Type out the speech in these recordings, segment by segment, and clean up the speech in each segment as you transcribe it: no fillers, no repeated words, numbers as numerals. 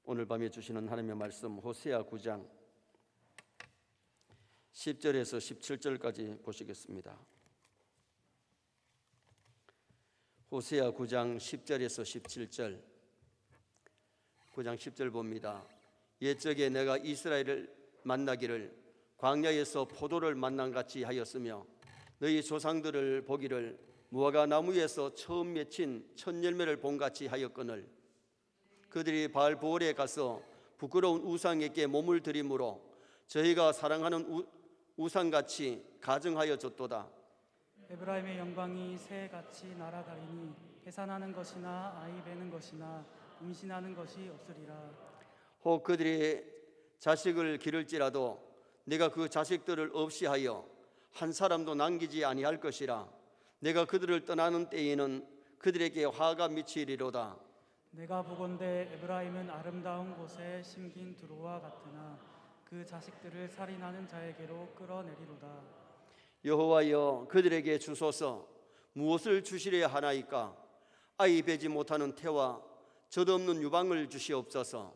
오늘 밤에 주시는 하나님의 말씀 호세아 9장 10절에서 17절까지 보시겠습니다. 호세아 9장 10절에서 17절. 9장 10절 봅니다. 옛적에 내가 이스라엘을 만나기를 광야에서 포도를 만난같이 하였으며 너희 조상들을 보기를 무화과 나무에서 처음 맺힌 첫 열매를 본같이 하였거늘 그들이 바알보올에 가서 부끄러운 우상에게 몸을 들이므로 저희가 사랑하는 우상같이 가증하여 줬도다. 에브라임의 영광이 새같이 날아가리니 해산하는 것이나 아이 베는 것이나 임신하는 것이 없으리라. 혹 그들이 자식을 기를지라도 내가 그 자식들을 없이 하여 한 사람도 남기지 아니할 것이라. 내가 그들을 떠나는 때에는 그들에게 화가 미치리로다. 내가 보건대 에브라임은 아름다운 곳에 심긴 두루와 같으나 그 자식들을 살인하는 자에게로 끌어내리로다. 여호와여 그들에게 주소서. 무엇을 주시려 하나이까? 아이 베지 못하는 태와 젖없는 유방을 주시옵소서.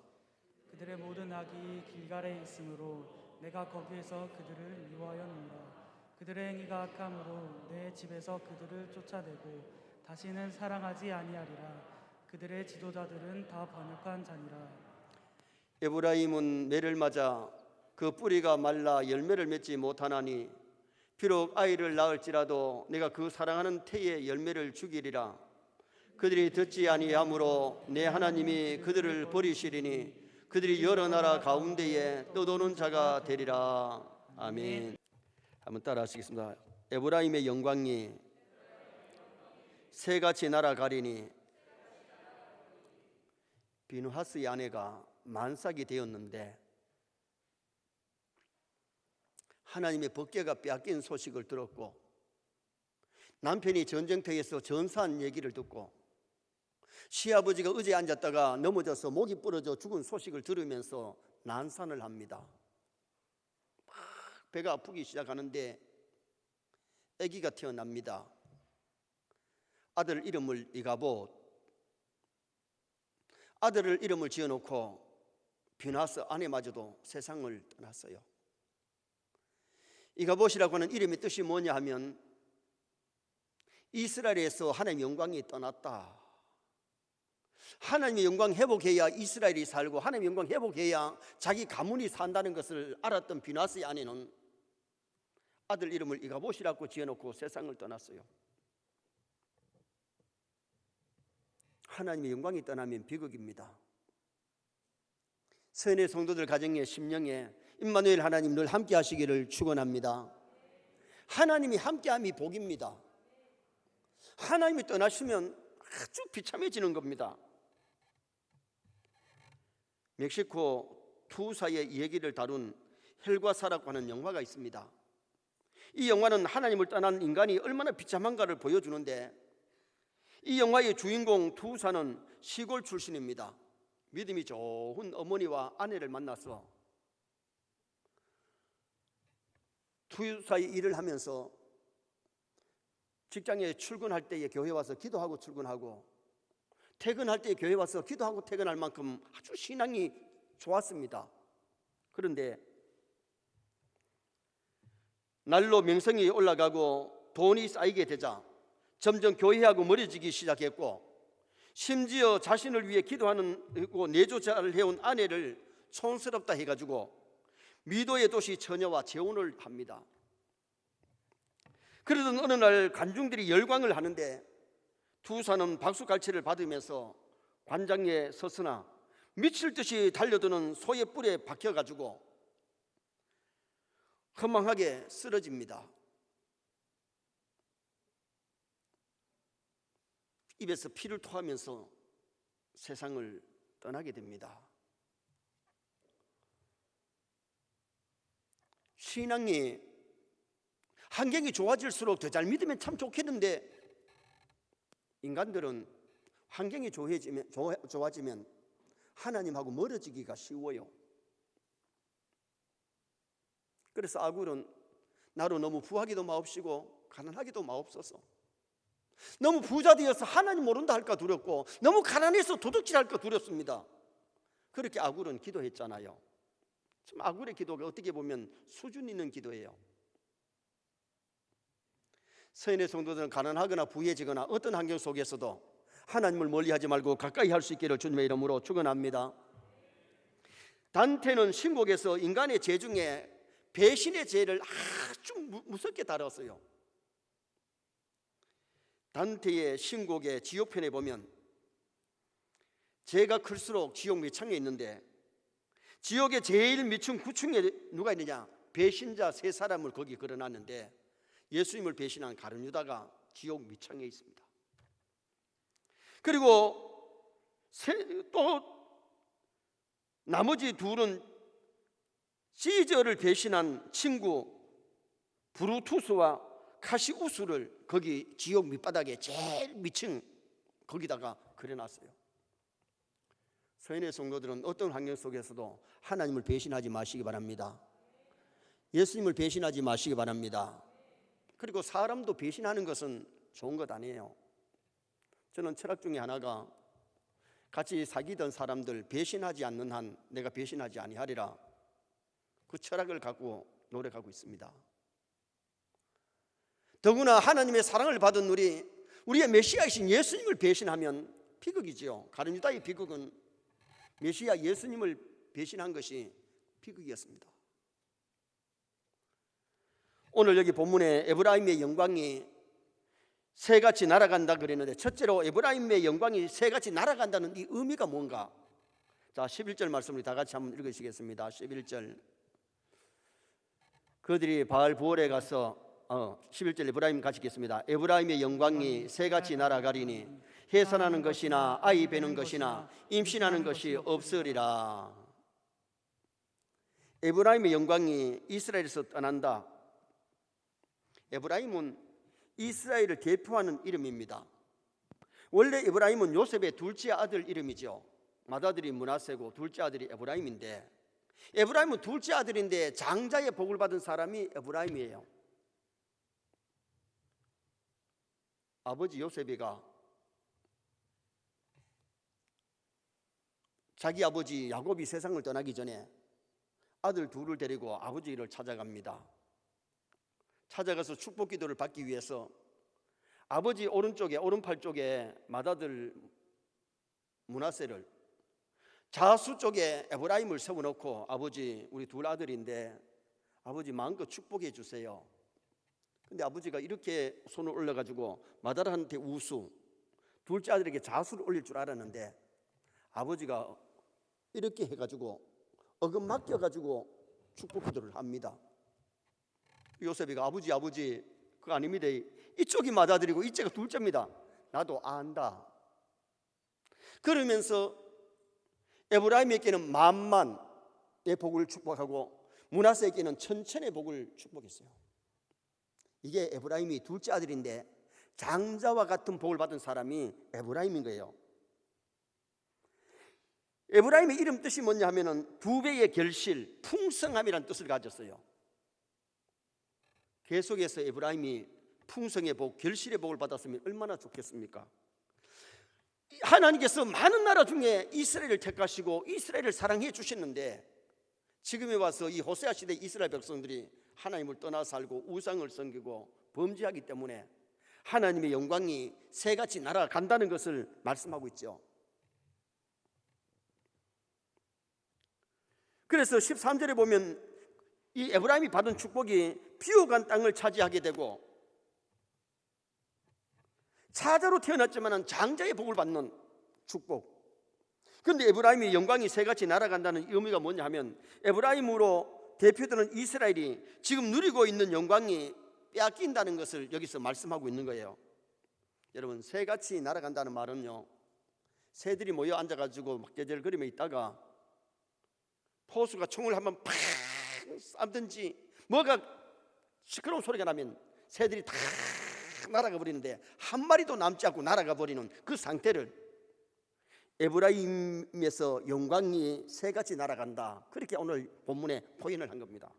그들의 모든 악이 길갈에 있으므로 내가 거기에서 그들을 미워하였노라. 그들의 행위가 악함으로 내 집에서 그들을 쫓아내고 다시는 사랑하지 아니하리라. 그들의 지도자들은 다 번역한 자니라. 에브라임은 매를 맞아 그 뿌리가 말라 열매를 맺지 못하나니 비록 아이를 낳을지라도 내가 그 사랑하는 태의 열매를 죽이리라. 그들이 듣지 아니하므로 내 하나님이 그들을 버리시리니 그들이 여러 나라 가운데에 떠도는 자가 되리라. 아멘. 한번 따라 하시겠습니다. 에브라임의 영광이 새같이 날아가리니 비누하스의 아내가 만삭이 되었는데 하나님의 법궤가 빼앗긴 소식을 들었고 남편이 전쟁터에서 전사한 얘기를 듣고 시아버지가 의자에 앉았다가 넘어져서 목이 부러져 죽은 소식을 들으면서 난산을 합니다. 막 배가 아프기 시작하는데 아기가 태어납니다. 아들 이름을 이가봇. 아들을 이름을 지어놓고 비나스 아내마저도 세상을 떠났어요. 이가봇이라고 하는 이름의 뜻이 뭐냐 하면 이스라엘에서 하나님의 영광이 떠났다. 하나님의 영광 회복해야 이스라엘이 살고 하나님의 영광 회복해야 자기 가문이 산다는 것을 알았던 비나스의 아내는 아들 이름을 이가봇이라고 지어놓고 세상을 떠났어요. 하나님의 영광이 떠나면 비극입니다. 서연의 성도들 가정의 심령에 임마누엘 하나님 늘 함께 하시기를 축원합니다. 하나님이 함께함이 복입니다. 하나님이 떠나시면 아주 비참해지는 겁니다. 멕시코 투사의 얘기를 다룬 헬과 사라고 하는 영화가 있습니다. 이 영화는 하나님을 떠난 인간이 얼마나 비참한가를 보여주는데 이 영화의 주인공 투사는 시골 출신입니다. 믿음이 좋은 어머니와 아내를 만나서 투사의 일을 하면서 직장에 출근할 때에 교회 와서 기도하고 출근하고 퇴근할 때에 교회 와서 기도하고 퇴근할 만큼 아주 신앙이 좋았습니다. 그런데 날로 명성이 올라가고 돈이 쌓이게 되자 점점 교회하고 멀어지기 시작했고 심지어 자신을 위해 기도하는 내조자를 해온 아내를 촌스럽다 해가지고 미도의 도시 처녀와 재혼을 합니다. 그러던 어느 날 관중들이 열광을 하는데 투사는 박수갈채를 받으면서 관장에 서서나 미칠 듯이 달려드는 소의 뿔에 박혀가지고 허망하게 쓰러집니다. 입에서 피를 토하면서 세상을 떠나게 됩니다. 신앙이 환경이 좋아질수록 더 잘 믿으면 참 좋겠는데 인간들은 환경이 좋아지면 하나님하고 멀어지기가 쉬워요. 그래서 아굴은 나로 너무 부하기도 마옵시고 가난하기도 마옵소서. 너무 부자 되어서 하나님 모른다 할까 두렵고 너무 가난해서 도둑질할까 두렵습니다. 그렇게 아굴은 기도했잖아요. 참 아굴의 기도가 어떻게 보면 수준 있는 기도예요. 서인의 성도들은 가난하거나 부유해지거나 어떤 환경 속에서도 하나님을 멀리하지 말고 가까이 할 수 있기를 주님의 이름으로 축원합니다. 단테는 신곡에서 인간의 죄 중에 배신의 죄를 아주 무섭게 다뤘어요. 단테의 신곡의 지옥편에 보면 죄가 클수록 지옥 밑창에 있는데 지옥의 제일 밑층 9층에 누가 있느냐? 배신자 세 사람을 거기 걸어놨는데 예수님을 배신한 가룟 유다가 지옥 밑창에 있습니다. 그리고 또 나머지 둘은 시저를 배신한 친구 브루투스와 카시우스를 거기 지옥 밑바닥에 제일 밑층 거기다가 그려놨어요. 서인의 성도들은 어떤 환경 속에서도 하나님을 배신하지 마시기 바랍니다. 예수님을 배신하지 마시기 바랍니다. 그리고 사람도 배신하는 것은 좋은 것 아니에요. 저는 철학 중에 하나가 같이 사귀던 사람들 배신하지 않는 한 내가 배신하지 아니하리라, 그 철학을 갖고 노력하고 있습니다. 더구나 하나님의 사랑을 받은 우리의 메시아이신 예수님을 배신하면 비극이지요. 가룟 유다의 비극은 메시아 예수님을 배신한 것이 비극이었습니다. 오늘 여기 본문에 에브라임의 영광이 새같이 날아간다 그랬는데, 첫째로 에브라임의 영광이 새같이 날아간다는 이 의미가 뭔가? 자, 11절 말씀을 다 같이 한번 읽으시겠습니다. 11절. 그들이 바알 부올에 가서 11절 에브라임 같이 읽겠습니다. 에브라임의 영광이 새같이 날아가리니 해산하는 것이나 아이 베는 것이나 임신하는 것이 없으리라. 에브라임의 영광이 이스라엘에서 떠난다. 에브라임은 이스라엘을 대표하는 이름입니다. 원래 에브라임은 요셉의 둘째 아들 이름이죠. 맏아들이 므낫세고 둘째 아들이 에브라임인데, 에브라임은 둘째 아들인데 장자의 복을 받은 사람이 에브라임이에요. 아버지 요셉이가 자기 아버지 야곱이 세상을 떠나기 전에 아들 둘을 데리고 아버지를 찾아갑니다. 찾아가서 축복 기도를 받기 위해서 아버지 오른팔 쪽에 맏아들 므낫세를, 좌수 쪽에 에브라임을 세워놓고 아버지 우리 둘 아들인데 아버지 마음껏 축복해 주세요. 근데 아버지가 이렇게 손을 올려가지고 맏아들한테 우수, 둘째 아들에게 좌수를 올릴 줄 알았는데 아버지가 이렇게 해가지고 어금 맡겨가지고 축복 기도를 합니다. 요셉이가 아버지 그거 아닙니다. 이쪽이 맏아들이고 이쪽이 둘째입니다. 나도 안다. 그러면서 에브라임에게는 만만의 복을 축복하고 므낫세에게는 천천의 복을 축복했어요. 이게 에브라임이 둘째 아들인데 장자와 같은 복을 받은 사람이 에브라임인 거예요. 에브라임의 이름 뜻이 뭐냐 하면은 두 배의 결실, 풍성함이라는 뜻을 가졌어요. 계속해서 에브라임이 풍성의 복, 결실의 복을 받았으면 얼마나 좋겠습니까? 하나님께서 많은 나라 중에 이스라엘을 택하시고 이스라엘을 사랑해 주셨는데, 지금에 와서 이 호세아 시대 이스라엘 백성들이 하나님을 떠나 살고 우상을 섬기고 범죄하기 때문에 하나님의 영광이 새같이 날아간다는 것을 말씀하고 있죠. 그래서 13절에 보면 이 에브라임이 받은 축복이 비옥한 땅을 차지하게 되고 차자로 태어났지만 장자의 복을 받는 축복. 그런데 에브라임의 영광이 새같이 날아간다는 의미가 뭐냐 하면, 에브라임으로 대표되는 이스라엘이 지금 누리고 있는 영광이 빼앗긴다는 것을 여기서 말씀하고 있는 거예요. 여러분, 새같이 날아간다는 말은요, 새들이 모여 앉아가지고 막 제절거리며 있다가 포수가 총을 한번 팍 쏴든지 뭐가 시끄러운 소리가 나면 새들이 다 날아가 버리는데 한 마리도 남지 않고 날아가 버리는 그 상태를 에브라임에서 영광이 새같이 날아간다, 그렇게 오늘 본문에 표현을 한 겁니다.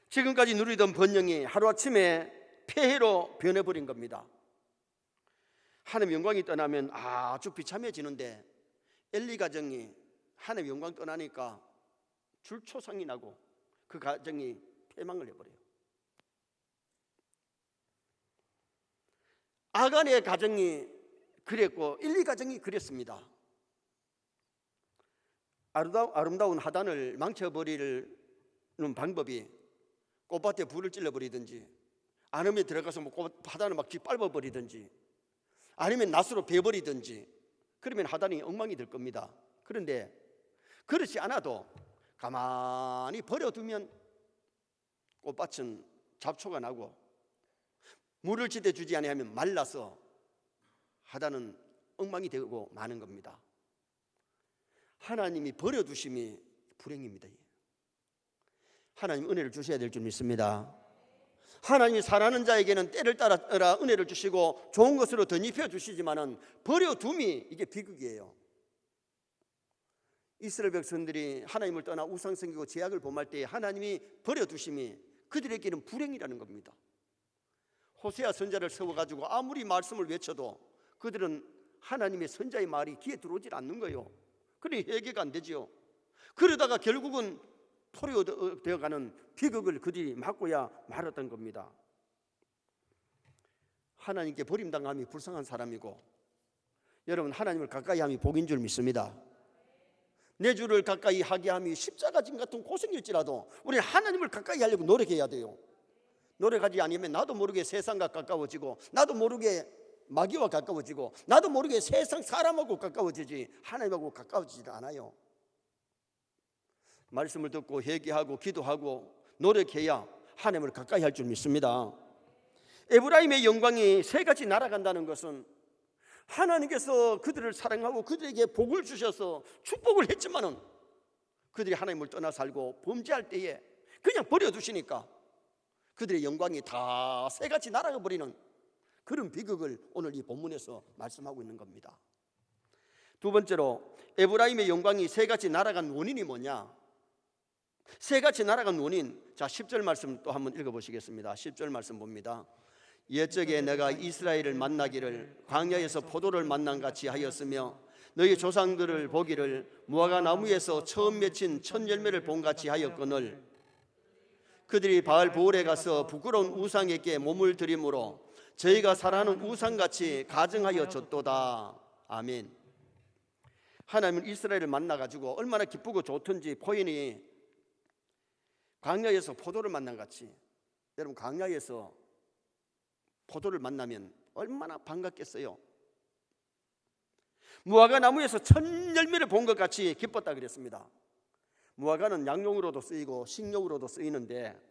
지금까지 누리던 번영이 하루아침에 폐해로 변해버린 겁니다. 하나님 영광이 떠나면 아주 비참해지는데 엘리 가정이 하나님의 영광 떠나니까 줄초상이 나고 그 가정이 패망을 해버려요. 아간의 가정이 그랬고 엘리 가정이 그랬습니다. 아름다운 하단을 망쳐버리는 방법이 꽃밭에 불을 찔러버리든지, 아니면 들어가서 하단을 막 밟아버리든지, 아니면 낫으로 베어버리든지, 그러면 하단이 엉망이 될 겁니다. 그런데 그렇지 않아도 가만히 버려두면 꽃밭은 잡초가 나고, 물을 지대 주지 아니하면 말라서 하단은 엉망이 되고 마는 겁니다. 하나님이 버려두심이 불행입니다. 하나님 은혜를 주셔야 될 줄 믿습니다. 하나님이 사랑하는 자에게는 때를 따라 은혜를 주시고 좋은 것으로 덧입혀 주시지만은 버려둠이 이게 비극이에요. 이스라엘 백성들이 하나님을 떠나 우상 섬기고 죄악을 범할 때 하나님이 버려두심이 그들에게는 불행이라는 겁니다. 호세아 선자를 세워가지고 아무리 말씀을 외쳐도 그들은 하나님의 선자의 말이 귀에 들어오질 않는 거예요. 그러니 회개가 안 되지요. 그러다가 결국은 포로되어가는 비극을 그들이 맞고야 말았던 겁니다. 하나님께 버림당함이 불쌍한 사람이고, 여러분 하나님을 가까이 함이 복인 줄 믿습니다. 내 주를 가까이 하게 함이 십자가짐 같은 고생일지라도 우리는 하나님을 가까이 하려고 노력해야 돼요. 노력하지 않으면 나도 모르게 세상과 가까워지고, 나도 모르게 마귀와 가까워지고, 나도 모르게 세상 사람하고 가까워지지 하나님하고 가까워지지 않아요. 말씀을 듣고 회개하고 기도하고 노력해야 하나님을 가까이 할 줄 믿습니다. 에브라임의 영광이 새같이 날아간다는 것은 하나님께서 그들을 사랑하고 그들에게 복을 주셔서 축복을 했지만은 그들이 하나님을 떠나 살고 범죄할 때에 그냥 버려두시니까 그들의 영광이 다 새같이 날아가 버리는 그런 비극을 오늘 이 본문에서 말씀하고 있는 겁니다. 두 번째로 에브라임의 영광이 새같이 날아간 원인이 뭐냐? 새같이 날아간 원인, 자 10절 말씀 또 한번 읽어보시겠습니다. 10절 말씀 봅니다. 옛적에 내가 이스라엘을 만나기를 광야에서 포도를 만난 같이 하였으며 너희 조상들을 보기를 무화과 나무에서 처음 맺힌 첫 열매를 본 같이 하였거늘 그들이 바알 보울에 가서 부끄러운 우상에게 몸을 들이므로 저희가 사랑하는 우상같이 가증하여 졌도다. 아멘. 하나님은 이스라엘을 만나가지고 얼마나 기쁘고 좋던지 포인이 광야에서 포도를 만난 같이, 여러분 광야에서 포도를 만나면 얼마나 반갑겠어요. 무화과 나무에서 첫 열매를 본 것 같이 기뻤다 그랬습니다. 무화과는 양용으로도 쓰이고 식용으로도 쓰이는데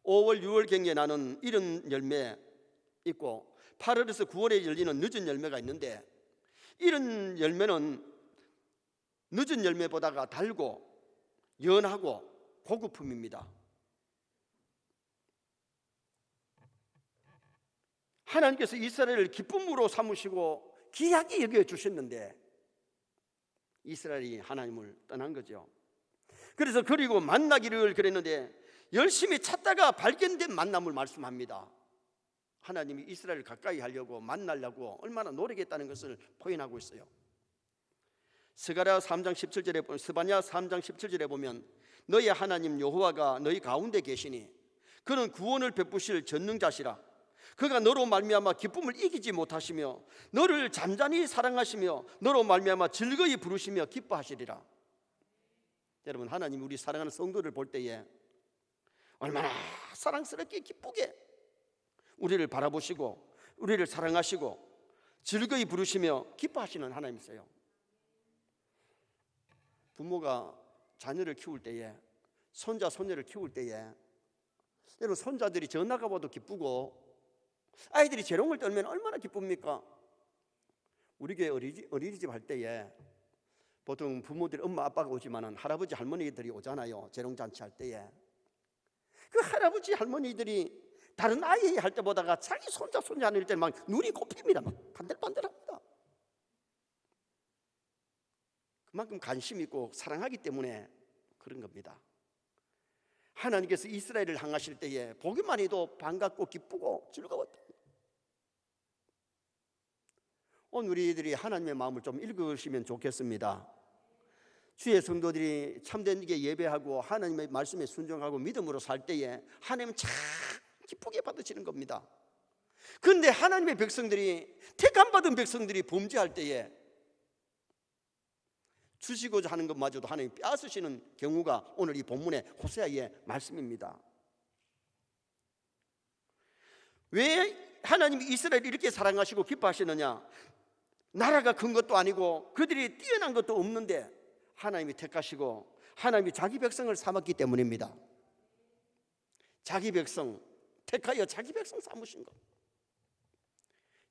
5월 6월경에 나는 이른 열매 있고 8월에서 9월에 열리는 늦은 열매가 있는데, 이른 열매는 늦은 열매보다가 달고 연하고 고급품입니다. 하나님께서 이스라엘을 기쁨으로 삼으시고 귀하게 여겨 주셨는데 이스라엘이 하나님을 떠난 거죠. 그래서 그리고 만나기를 그랬는데 열심히 찾다가 발견된 만남을 말씀합니다. 하나님이 이스라엘을 가까이 하려고 만나려고 얼마나 노력했다는 것을 포인하고 있어요. 스바냐 3장 17절에 보면 너희 하나님 여호와가 너희 가운데 계시니 그는 구원을 베푸실 전능자시라. 그가 너로 말미암아 기쁨을 이기지 못하시며 너를 잔잔히 사랑하시며 너로 말미암아 즐거이 부르시며 기뻐하시리라. 여러분 하나님 우리 사랑하는 성도를 볼 때에 얼마나 사랑스럽게 기쁘게 우리를 바라보시고 우리를 사랑하시고 즐거이 부르시며 기뻐하시는 하나님이세요. 부모가 자녀를 키울 때에, 손자 손녀를 키울 때에 여러분 손자들이 전화가 와도 기쁘고 아이들이 재롱을 떨면 얼마나 기쁩니까? 우리 교회 어린이집 할 때에 보통 부모들이 엄마 아빠가 오지만은 할아버지 할머니들이 오잖아요. 재롱잔치 할 때에 그 할아버지 할머니들이 다른 아이 할 때보다가 자기 손자 손녀 하는 때는 막 눈이 곱힙니다. 막 반들반들합니다. 그만큼 관심 있고 사랑하기 때문에 그런 겁니다. 하나님께서 이스라엘을 향하실 때에 보기만 해도 반갑고 기쁘고 즐거웠다. 오늘 우리들이 하나님의 마음을 좀 읽으시면 좋겠습니다. 주의 성도들이 참되게 예배하고 하나님의 말씀에 순종하고 믿음으로 살 때에 하나님은 참 기쁘게 받으시는 겁니다. 그런데 하나님의 백성들이, 택함받은 백성들이 범죄할 때에 주시고자 하는 것마저도 하나님 빼앗으시는 경우가 오늘 이 본문의 호세아의 말씀입니다. 왜 하나님이 이스라엘을 이렇게 사랑하시고 기뻐하시느냐? 나라가 큰 것도 아니고 그들이 뛰어난 것도 없는데 하나님이 택하시고 하나님이 자기 백성을 삼았기 때문입니다. 자기 백성 택하여 자기 백성 삼으신 것.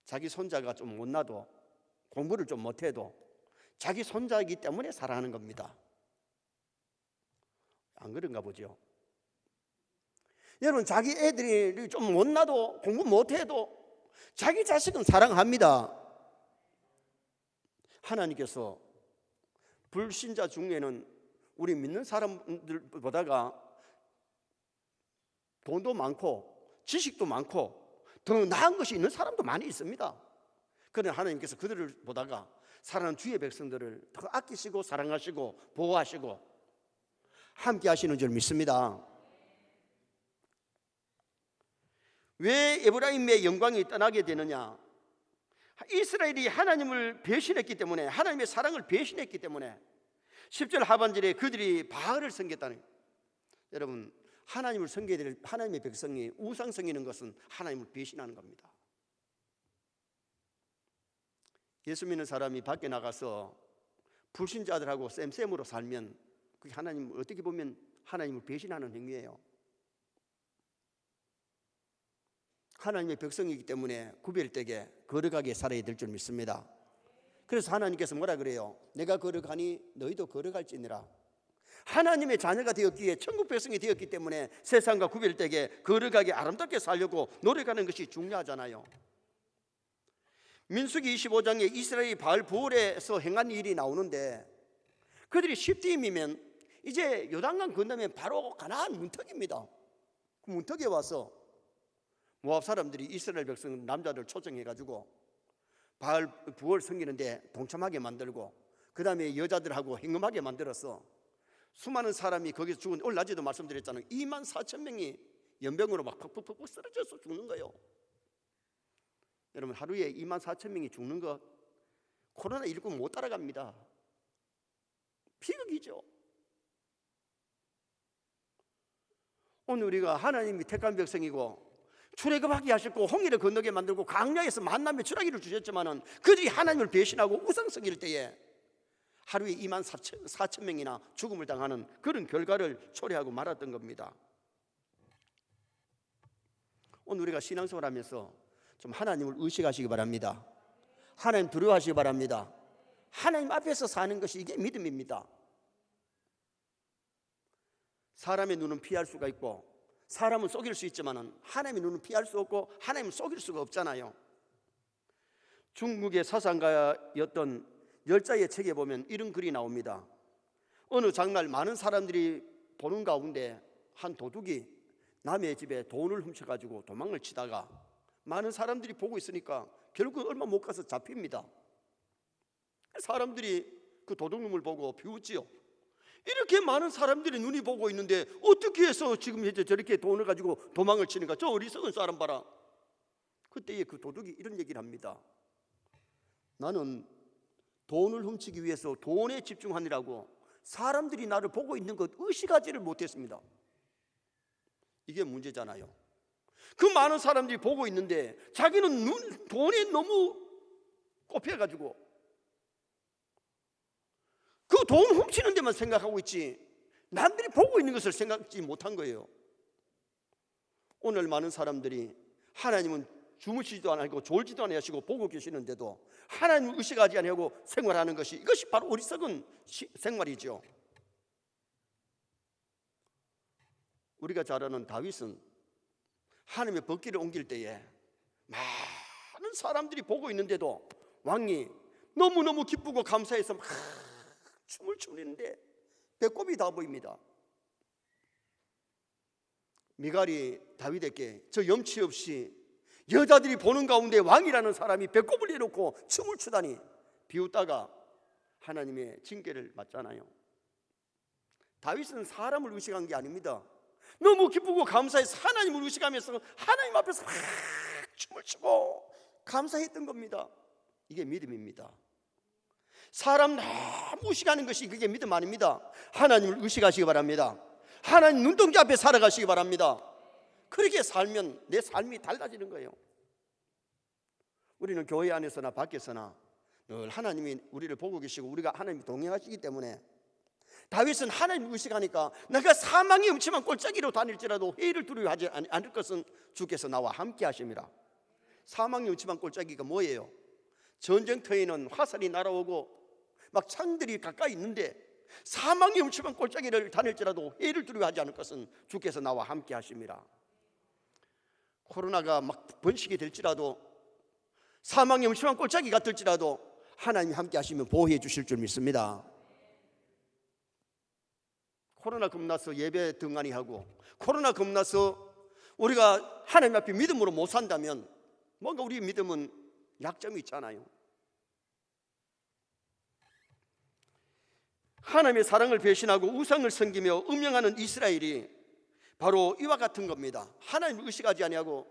자기 손자가 좀 못나도, 공부를 좀 못해도 자기 손자이기 때문에 사랑하는 겁니다. 안 그런가 보죠? 여러분, 자기 애들이 좀 못나도, 공부 못해도 자기 자식은 사랑합니다. 하나님께서 불신자 중에는 우리 믿는 사람들보다가 돈도 많고 지식도 많고 더 나은 것이 있는 사람도 많이 있습니다. 그러나 하나님께서 그들을 보다가 사랑하는 주의 백성들을 더 아끼시고 사랑하시고 보호하시고 함께 하시는 줄 믿습니다. 왜 에브라임의 영광이 떠나게 되느냐? 이스라엘이 하나님을 배신했기 때문에, 하나님의 사랑을 배신했기 때문에 10절 하반절에 그들이 바알을 섬겼다는 거예요. 여러분, 하나님을 섬겨야 될 하나님의 백성이 우상 섬기는 것은 하나님을 배신하는 겁니다. 예수 믿는 사람이 밖에 나가서 불신자들하고 쌤쌤으로 살면 그게 하나님, 어떻게 보면 하나님을 배신하는 행위예요. 하나님의 백성이기 때문에 구별되게 거룩하게 살아야 될 줄 믿습니다. 그래서 하나님께서 뭐라 그래요? 내가 거룩하니 너희도 거룩할지니라. 하나님의 자녀가 되었기에, 천국 백성이 되었기 때문에 세상과 구별되게 거룩하게 아름답게 살려고 노력하는 것이 중요하잖아요. 민수기 25장에 이스라엘이 바알 부올에서 행한 일이 나오는데, 그들이 10팀이면 이제 요단강 건너면 바로 가나안 문턱입니다. 그 문턱에 와서 모압 사람들이 이스라엘 백성 남자들 초청해가지고 바알 부올 섬기는데 동참하게 만들고, 그 다음에 여자들하고 행음하게 만들어서 수많은 사람이 거기서 죽은, 오늘 낮에도 말씀드렸잖아요. 24,000명이 연병으로 막 퍽퍽퍽 쓰러져서 죽는 거예요. 여러분, 하루에 24,000명이 죽는 것, 코로나19 못 따라갑니다. 비극이죠. 오늘 우리가 하나님이 택한 백성이고 출애굽하게 하셨고 홍해를 건너게 만들고 광야에서 만남의 주라기를 주셨지만은 그들이 하나님을 배신하고 우상 섬길 때에 하루에 24,000명이나 죽음을 당하는 그런 결과를 초래하고 말았던 겁니다. 오늘 우리가 신앙생활 하면서 좀 하나님을 의식하시기 바랍니다. 하나님 두려워하시기 바랍니다. 하나님 앞에서 사는 것이 이게 믿음입니다. 사람의 눈은 피할 수가 있고 사람은 속일 수 있지만 하나님의 눈은 피할 수 없고 하나님은 속일 수가 없잖아요. 중국의 사상가였던 열자의 책에 보면 이런 글이 나옵니다. 어느 장날 많은 사람들이 보는 가운데 한 도둑이 남의 집에 돈을 훔쳐가지고 도망을 치다가 많은 사람들이 보고 있으니까 결국 얼마 못 가서 잡힙니다. 사람들이 그 도둑놈을 보고 비웃지요. 이렇게 많은 사람들이 눈이 보고 있는데 어떻게 해서 지금 이제 저렇게 돈을 가지고 도망을 치는가? 저 어리석은 사람 봐라. 그때에 그 도둑이 이런 얘기를 합니다. 나는 돈을 훔치기 위해서 돈에 집중하느라고 사람들이 나를 보고 있는 것 의식하지를 못했습니다. 이게 문제잖아요. 그 많은 사람들이 보고 있는데 자기는 돈에 너무 꼽혀가지고 그 돈 훔치는 데만 생각하고 있지 남들이 보고 있는 것을 생각지 못한 거예요. 오늘 많은 사람들이 하나님은 주무시지도 않고 졸지도 않으시고 보고 계시는데도 하나님을 의식하지 않고 생활하는 것이, 이것이 바로 어리석은 생활이죠. 우리가 잘 아는 다윗은 하나님의 법궤를 옮길 때에 많은 사람들이 보고 있는데도 왕이 너무너무 기쁘고 감사해서 막 춤을 추는데 배꼽이 다 보입니다. 미갈이 다윗에게 저 염치 없이 여자들이 보는 가운데 왕이라는 사람이 배꼽을 내놓고 춤을 추다니 비웃다가 하나님의 징계를 받잖아요. 다윗은 사람을 의식한 게 아닙니다. 너무 기쁘고 감사해서 하나님을 의식하면서 하나님 앞에서 막 춤을 추고 감사했던 겁니다. 이게 믿음입니다. 사람 너무 의식하는 것이 그게 믿음 아닙니다. 하나님을 의식하시기 바랍니다. 하나님 눈동자 앞에 살아가시기 바랍니다. 그렇게 살면 내 삶이 달라지는 거예요. 우리는 교회 안에서나 밖에서나 늘 하나님이 우리를 보고 계시고 우리가 하나님이 동행하시기 때문에 다윗은 하나님을 의식하니까 내가 사망의 음침한 골짜기로 다닐지라도 해를 두려워하지 않을 것은 주께서 나와 함께 하심이라. 사망의 음침한 골짜기가 뭐예요? 전쟁터에는 화살이 날아오고 막 창들이 가까이 있는데 사망의 음침한 골짜기를 다닐지라도 해를 두려워하지 않을 것은 주께서 나와 함께 하심이라. 코로나가 막 번식이 될지라도 사망의 음침한 골짜기 같을지라도 하나님이 함께 하시면 보호해 주실 줄 믿습니다. 코로나 겁나서 예배 등한히 하고 코로나 겁나서 우리가 하나님 앞에 믿음으로 못 산다면 뭔가 우리 믿음은 약점이 있잖아요. 하나님의 사랑을 배신하고 우상을 섬기며 음행하는 이스라엘이 바로 이와 같은 겁니다. 하나님을 의식하지 아니하고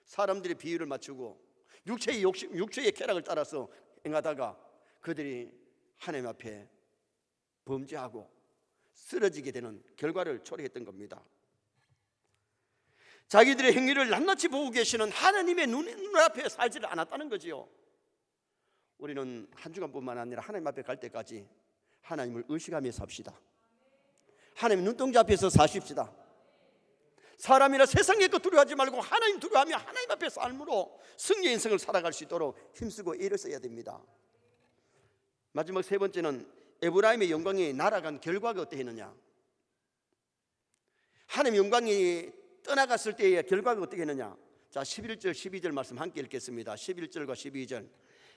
사람들의 비유를 맞추고 육체의 쾌락을 따라서 행하다가 그들이 하나님 앞에 범죄하고 쓰러지게 되는 결과를 초래했던 겁니다. 자기들의 행위를 낱낱이 보고 계시는 하나님의 눈앞에 살지를 않았다는 거지요. 우리는 한 주간뿐만 아니라 하나님 앞에 갈 때까지 하나님을 의식하며 삽시다. 하나님 눈동자 앞에서 사십시다. 사람이나 세상의 것 두려워하지 말고 하나님 두려워하며 하나님 앞에 삶으로 승리의 인생을 살아갈 수 있도록 힘쓰고 애를 써야 됩니다. 마지막 세 번째는 에브라임의 영광이 날아간 결과가 어떠했느냐. 하나님의 영광이 떠나갔을 때의 결과가 어떻게 했느냐. 자, 11절 12절 말씀 함께 읽겠습니다. 11절과 12절.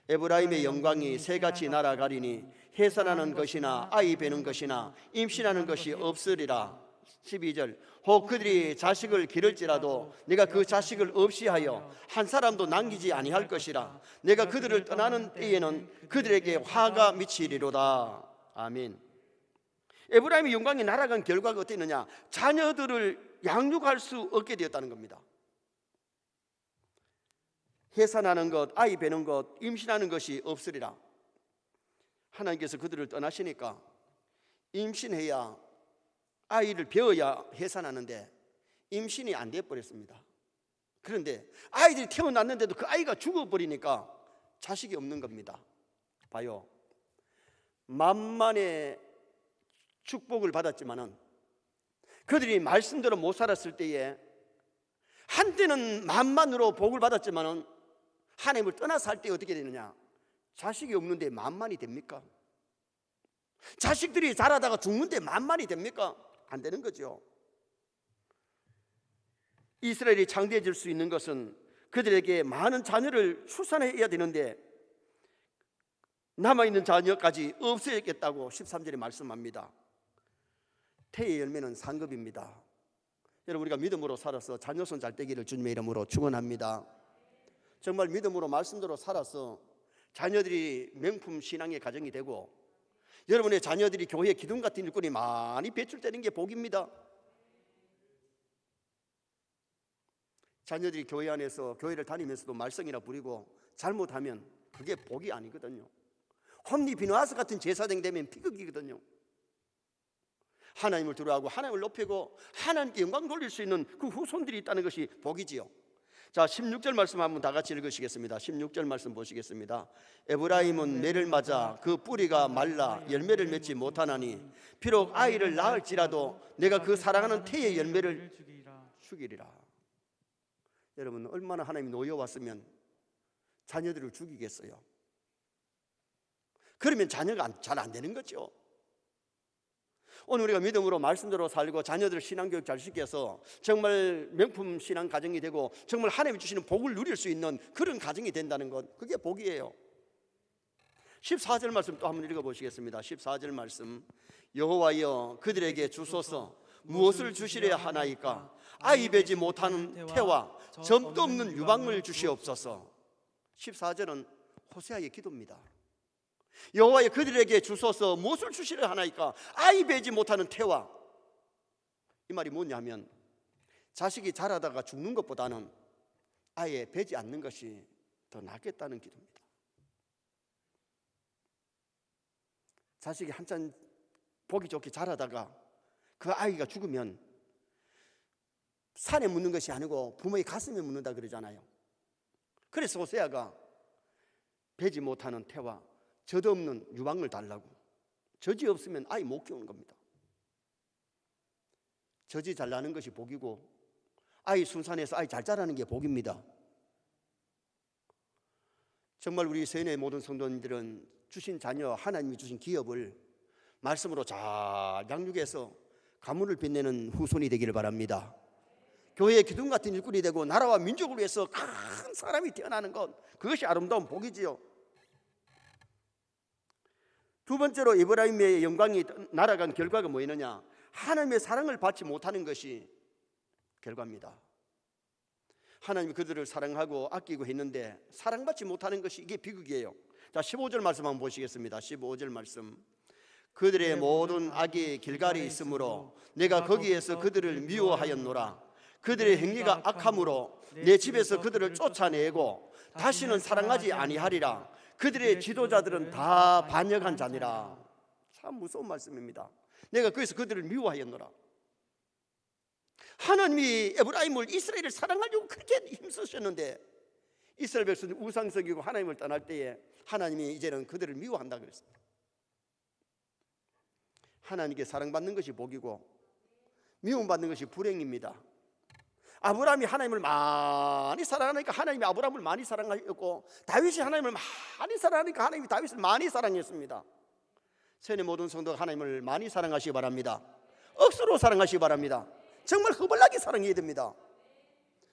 에브라임의 영광이 새같이 날아가리니 해산하는 것이나 아이 베는 것이나 임신하는 것이 없으리라. 12절. 혹 그들이 자식을 기를지라도 내가 그 자식을 없이 하여 한 사람도 남기지 아니할 것이라. 내가 그들을 떠나는 때에는 그들에게 화가 미치리로다. 아멘. 에브라임의 영광이 날아간 결과가 어땠느냐. 자녀들을 양육할 수 없게 되었다는 겁니다. 해산하는 것, 아이 베는 것, 임신하는 것이 없으리라. 하나님께서 그들을 떠나시니까 임신해야 아이를 배워야 해산하는데 임신이 안 돼버렸습니다. 그런데 아이들이 태어났는데도 그 아이가 죽어버리니까 자식이 없는 겁니다. 봐요. 만만의 축복을 받았지만은 그들이 말씀대로 못 살았을 때에 한때는 만만으로 복을 받았지만은 하나님을 떠나서 할 때 어떻게 되느냐. 자식이 없는데 만만이 됩니까? 자식들이 자라다가 죽는데 만만이 됩니까? 안 되는 거죠. 이스라엘이 창대해질 수 있는 것은 그들에게 많은 자녀를 출산해야 되는데 남아있는 자녀까지 없애겠다고 13절에 말씀합니다. 태의 열매는 상급입니다. 여러분, 우리가 믿음으로 살아서 자녀손 잘 되기를 주님의 이름으로 축원합니다. 정말 믿음으로 말씀대로 살아서 자녀들이 명품 신앙의 가정이 되고 여러분의 자녀들이 교회 기둥 같은 일꾼이 많이 배출되는 게 복입니다. 자녀들이 교회 안에서 교회를 다니면서도 말썽이나 부리고 잘못하면 그게 복이 아니거든요. 홈리 비누아스 같은 제사장 되면 비극이거든요. 하나님을 두려워하고 하나님을 높이고 하나님께 영광 돌릴 수 있는 그 후손들이 있다는 것이 복이지요. 자, 16절 말씀 한번 다 같이 읽으시겠습니다. 16절 말씀 보시겠습니다. 에브라임은 매를 맞아 그 뿌리가 말라 열매를 맺지 못하나니 비록 아이를 낳을지라도 내가 그 사랑하는 태의 열매를 죽이리라. 여러분, 얼마나 하나님이 놓여왔으면 자녀들을 죽이겠어요? 그러면 자녀가 잘 안 되는 거죠. 오늘 우리가 믿음으로 말씀대로 살고 자녀들 신앙교육 잘 시켜서 정말 명품 신앙 가정이 되고 정말 하나님이 주시는 복을 누릴 수 있는 그런 가정이 된다는 것, 그게 복이에요. 14절 말씀 또 한번 읽어보시겠습니다. 14절 말씀. 여호와여 그들에게 주소서 무엇을 주시려 하나이까? 아이 베지 못하는 태와 점도 없는 유방을 주시옵소서. 14절은 호세아의 기도입니다. 여호와여 그들에게 주소서. 무엇을 주시려 하나이까? 아이 베지 못하는 태와. 이 말이 뭐냐면 자식이 자라다가 죽는 것보다는 아예 베지 않는 것이 더 낫겠다는 기도입니다. 자식이 한참 보기 좋게 자라다가 그 아이가 죽으면 산에 묻는 것이 아니고 부모의 가슴에 묻는다 그러잖아요. 그래서 호세아가 베지 못하는 태와 젖 없는 유방을 달라고. 젖이 없으면 아이 못 키우는 겁니다. 젖이 잘 나는 것이 복이고 아이 순산해서 아이 잘 자라는 게 복입니다. 정말 우리 세뇌의 모든 성도님들은 주신 자녀, 하나님이 주신 기업을 말씀으로 잘 양육해서 가문을 빛내는 후손이 되기를 바랍니다. 교회의 기둥 같은 일꾼이 되고 나라와 민족을 위해서 큰 사람이 태어나는 것, 그것이 아름다운 복이지요. 두 번째로 이브라임의 영광이 날아간 결과가 뭐였느냐? 하나님의 사랑을 받지 못하는 것이 결과입니다. 하나님이 그들을 사랑하고 아끼고 했는데 사랑받지 못하는 것이 이게 비극이에요. 자, 15절 말씀 한번 보시겠습니다. 15절 말씀. 그들의 모든 악이 길갈이 있으므로 내가 거기에서 그들을 미워하였노라. 그들의 행위가 악함으로 내 집에서 그들을 쫓아내고 다시는 사랑하지 아니하리라. 그들의 지도자들은 다 반역한 자니라. 참 무서운 말씀입니다. 내가 거기서 그들을 미워하였노라. 하나님이 에브라임을, 이스라엘을 사랑하려고 그렇게 힘쓰셨는데 이스라엘 백성들이 우상석이고 하나님을 떠날 때에 하나님이 이제는 그들을 미워한다 그랬습니다. 하나님께 사랑받는 것이 복이고 미움받는 것이 불행입니다. 아브라함이 하나님을 많이 사랑하니까 하나님이 아브라함을 많이 사랑하였고, 다윗이 하나님을 많이 사랑하니까 하나님이 다윗을 많이 사랑했습니다. 세뇌 모든 성도가 하나님을 많이 사랑하시기 바랍니다. 억수로 사랑하시기 바랍니다. 정말 허벌나게 사랑해야 됩니다.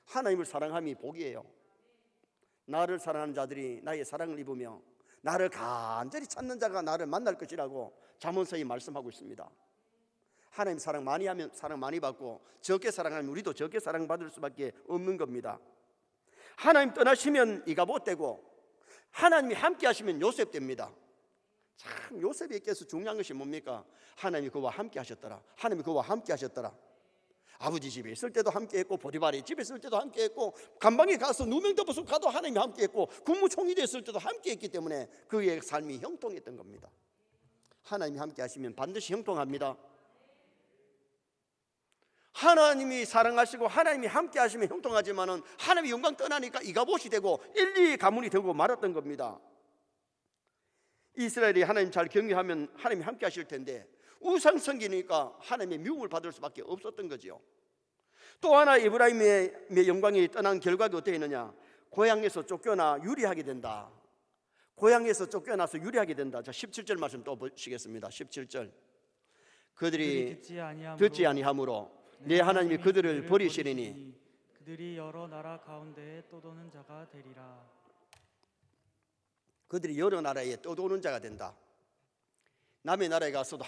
하나님을 사랑함이 복이에요. 나를 사랑하는 자들이 나의 사랑을 입으며 나를 간절히 찾는 자가 나를 만날 것이라고 잠언서에 말씀하고 있습니다. 하나님 사랑 많이 하면 사랑 많이 받고, 적게 사랑하면 우리도 적게 사랑받을 수밖에 없는 겁니다. 하나님 떠나시면 이가봇 되고 하나님이 함께 하시면 요셉 됩니다. 참 요셉에게서 중요한 것이 뭡니까? 하나님이 그와 함께 하셨더라. 하나님이 그와 함께 하셨더라. 아버지 집에 있을 때도 함께 했고, 보디발의 집에 있을 때도 함께 했고, 감방에 가서 누명 덮어서 가도 하나님이 함께 했고, 국무총리 됐을 때도 함께 했기 때문에 그의 삶이 형통했던 겁니다. 하나님이 함께 하시면 반드시 형통합니다. 하나님이 사랑하시고 하나님이 함께 하시면 형통하지만은 하나님이 영광 떠나니까 이가봇이 되고 1, 2 가문이 되고 말았던 겁니다. 이스라엘이 하나님 잘 경외하면 하나님이 함께 하실 텐데 우상 섬기니까 하나님의 미움을 받을 수밖에 없었던 거죠. 또 하나 이브라임의 영광이 떠난 결과가 어떻게 했느냐? 고향에서 쫓겨나 유리하게 된다. 고향에서 쫓겨나서 유리하게 된다. 자, 17절 말씀 또 보시겠습니다. 17절. 그들이 듣지 아니하므로 내 하나님이 그들을 버리시리니 그들이 여러 나라 가운데에 떠도는 자가 되리라. 그들이 여러 나라에 떠도는 자가 된다. 남의 나라에 가서도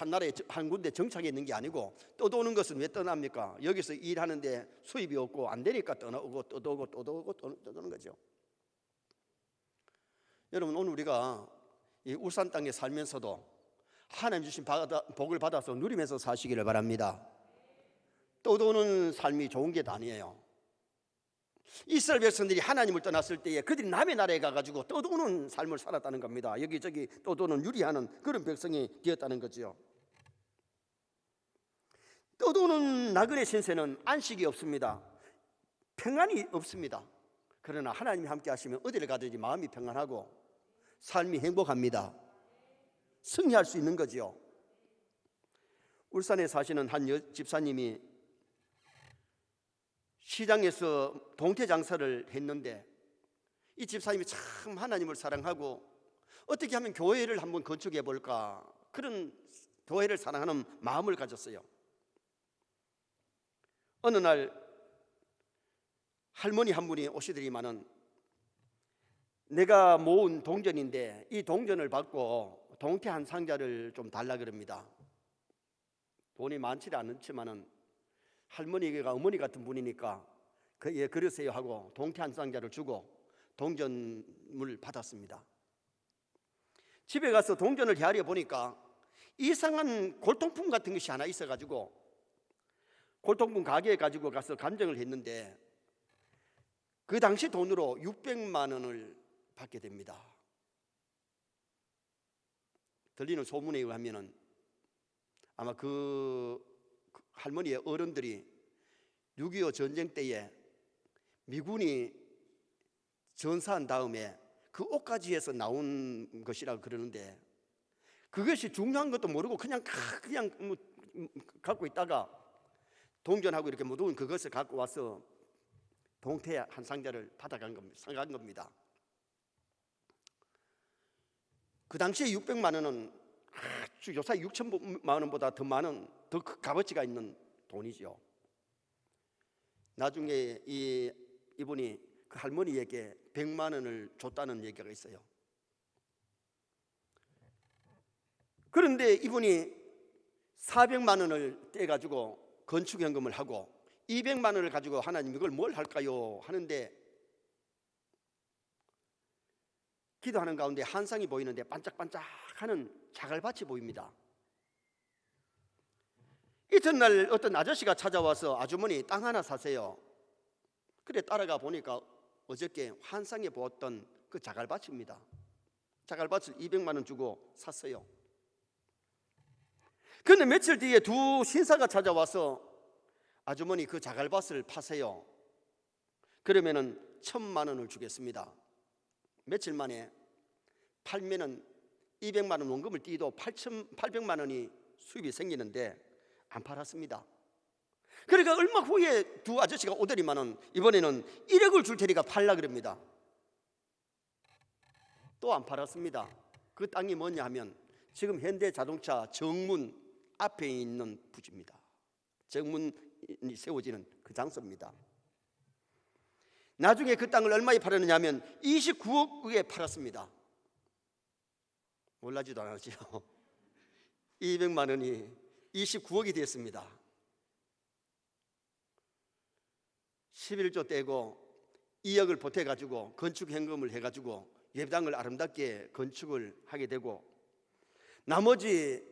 한 군데 정착해 있는 게 아니고, 떠도는 것은 왜 떠납니까? 여기서 일하는데 수입이 없고 안 되니까 떠나오고 떠도는 거죠. 여러분, 오늘 우리가 이 울산 땅에 살면서도 하나님 주신 복을 받아서 누리면서 사시기를 바랍니다. 떠도는 삶이 좋은 게 아니에요. 이스라엘 백성들이 하나님을 떠났을 때에 그들이 남의 나라에 가가지고 떠도는 삶을 살았다는 겁니다. 여기저기 떠도는 유리하는 그런 백성이 되었다는 거죠. 떠도는 나그네 신세는 안식이 없습니다. 평안이 없습니다. 그러나 하나님이 함께 하시면 어디를 가든지 마음이 평안하고 삶이 행복합니다. 승리할 수 있는 거죠. 울산에 사시는 한 집사님이 시장에서 동태 장사를 했는데, 이 집사님이 참 하나님을 사랑하고 어떻게 하면 교회를 한번 건축해 볼까, 그런 교회를 사랑하는 마음을 가졌어요. 어느 날 할머니 한 분이 오시더니만은 내가 모은 동전인데 이 동전을 받고 동태 한 상자를 좀 달라 그럽니다. 돈이 많지 않지만은 할머니가 어머니 같은 분이니까 예 그러세요 하고 동태 한 상자를 주고 동전을 받았습니다. 집에 가서 동전을 헤아려 보니까 이상한 골동품 같은 것이 하나 있어가지고 골동품 가게에 가지고 가서 감정을 했는데 그 당시 돈으로 600만 원을 받게 됩니다. 들리는 소문에 의하면 아마 그 할머니의 어른들이 6.25 전쟁 때에 미군이 전사한 다음에 그 옷가지에서 나온 것이라고 그러는데 그것이 중요한 것도 모르고 그냥 갖고 있다가 동전하고 이렇게 묻은 그것을 갖고 와서 동태 한 상자를 받아간 겁니다. 사간 겁니다. 그 당시에 600만 원은 아주 요새 6천만 원보다 더 많은 더 값어치가 있는 돈이죠. 나중에 이분이 그 할머니에게 100만 원을 줬다는 얘기가 있어요. 그런데 이분이 400만 원을 떼가지고 건축연금을 하고 200만 원을 가지고 하나님 이걸 뭘 할까요? 하는데 기도하는 가운데 한상이 보이는데 반짝반짝하는 자갈밭이 보입니다. 이튿날 어떤 아저씨가 찾아와서 아주머니 땅 하나 사세요. 그래 따라가 보니까 어저께 환상에 보았던 그 자갈밭입니다. 자갈밭을 200만 원 주고 샀어요. 그런데 며칠 뒤에 두 신사가 찾아와서 아주머니 그 자갈밭을 파세요. 그러면은 1,000만 원을 주겠습니다. 며칠 만에 팔면은 200만 원 원금을 띄도 800만 원이 수입이 생기는데 안 팔았습니다. 그러니까 얼마 후에 두 아저씨가 오더니만은 이번에는 1억을 줄 테니까 팔라 그럽니다. 또 안 팔았습니다. 그 땅이 뭐냐 하면 지금 현대자동차 정문 앞에 있는 부지입니다. 정문이 세워지는 그 장소입니다. 나중에 그 땅을 얼마에 팔았느냐 하면 29억에 팔았습니다. 몰라지도 않았죠. 200만 원이 29억이 됐습니다. 11조 떼고 2억을 보태가지고 건축현금을 해가지고 예배당을 아름답게 건축을 하게 되고 나머지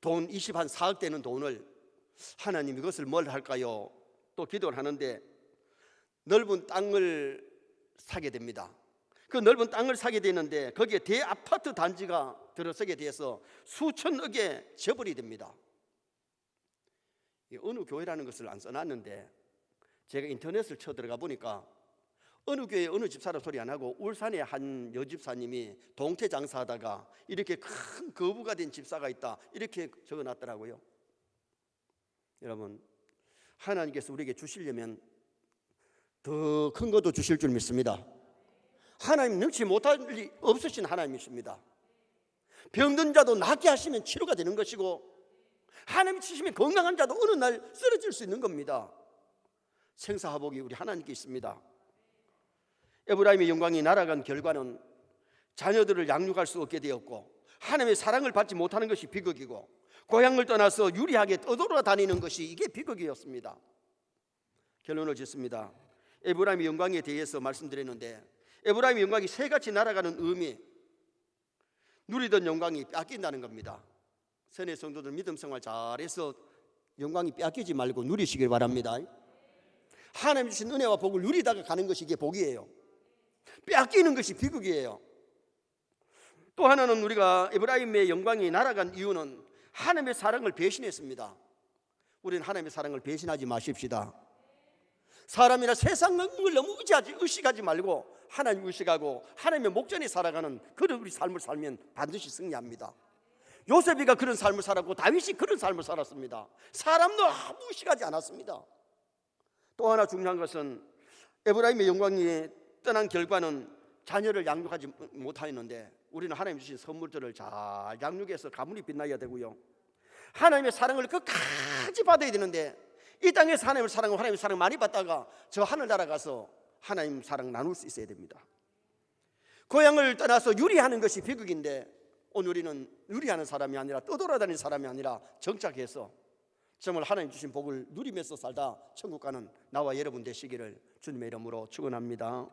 돈 24억 되는 돈을 하나님 이것을 뭘 할까요? 또 기도를 하는데 넓은 땅을 사게 됩니다. 그 넓은 땅을 사게 되는데 거기에 대아파트 단지가 들어서게 돼서 수천억의 재벌이 됩니다. 어느 교회라는 것을 안 써놨는데 제가 인터넷을 쳐들어가 보니까 어느 교회 어느 집사라 소리 안 하고 울산의 한 여집사님이 동태 장사하다가 이렇게 큰 거부가 된 집사가 있다 이렇게 적어놨더라고요. 여러분 하나님께서 우리에게 주시려면 더 큰 것도 주실 줄 믿습니다. 하나님 능치 못할 리 없으신 하나님이십니다. 병든 자도 낫게 하시면 치료가 되는 것이고 하나님이 치시면 건강한 자도 어느 날 쓰러질 수 있는 겁니다. 생사화복이 우리 하나님께 있습니다. 에브라임의 영광이 날아간 결과는 자녀들을 양육할 수 없게 되었고 하나님의 사랑을 받지 못하는 것이 비극이고 고향을 떠나서 유리하게 떠돌아다니는 것이 이게 비극이었습니다. 결론을 짓습니다. 에브라임의 영광에 대해서 말씀드렸는데 에브라임의 영광이 새같이 날아가는 의미, 누리던 영광이 뺏긴다는 겁니다. 선의 성도들 믿음 생활 잘해서 영광이 뺏기지 말고 누리시길 바랍니다. 하나님 주신 은혜와 복을 누리다가 가는 것이 이게 복이에요. 뺏기는 것이 비극이에요. 또 하나는 우리가 에브라임의 영광이 날아간 이유는 하나님의 사랑을 배신했습니다. 우리는 하나님의 사랑을 배신하지 마십시다. 사람이나 세상을 너무 의식하지 말고 하나님 의식하고 하나님의 목전에 살아가는 그런 우리 삶을 살면 반드시 승리합니다. 요셉이가 그런 삶을 살았고 다윗이 그런 삶을 살았습니다. 사람도 아무 의식하지 않았습니다. 또 하나 중요한 것은 에브라임의 영광이 떠난 결과는 자녀를 양육하지 못하였는데 우리는 하나님 주신 선물들을 잘 양육해서 가문이 빛나야 되고요. 하나님의 사랑을 끝까지 받아야 되는데 이 땅에서 하나님의 사랑 많이 받다가 저 하늘 날아가서 하나님 사랑 나눌 수 있어야 됩니다. 고향을 떠나서 유리하는 것이 비극인데 오늘 우리는 유리하는 사람이 아니라 떠돌아다니는 사람이 아니라 정착해서 정말 하나님 주신 복을 누리면서 살다 천국 가는 나와 여러분 되시기를 주님의 이름으로 축원합니다.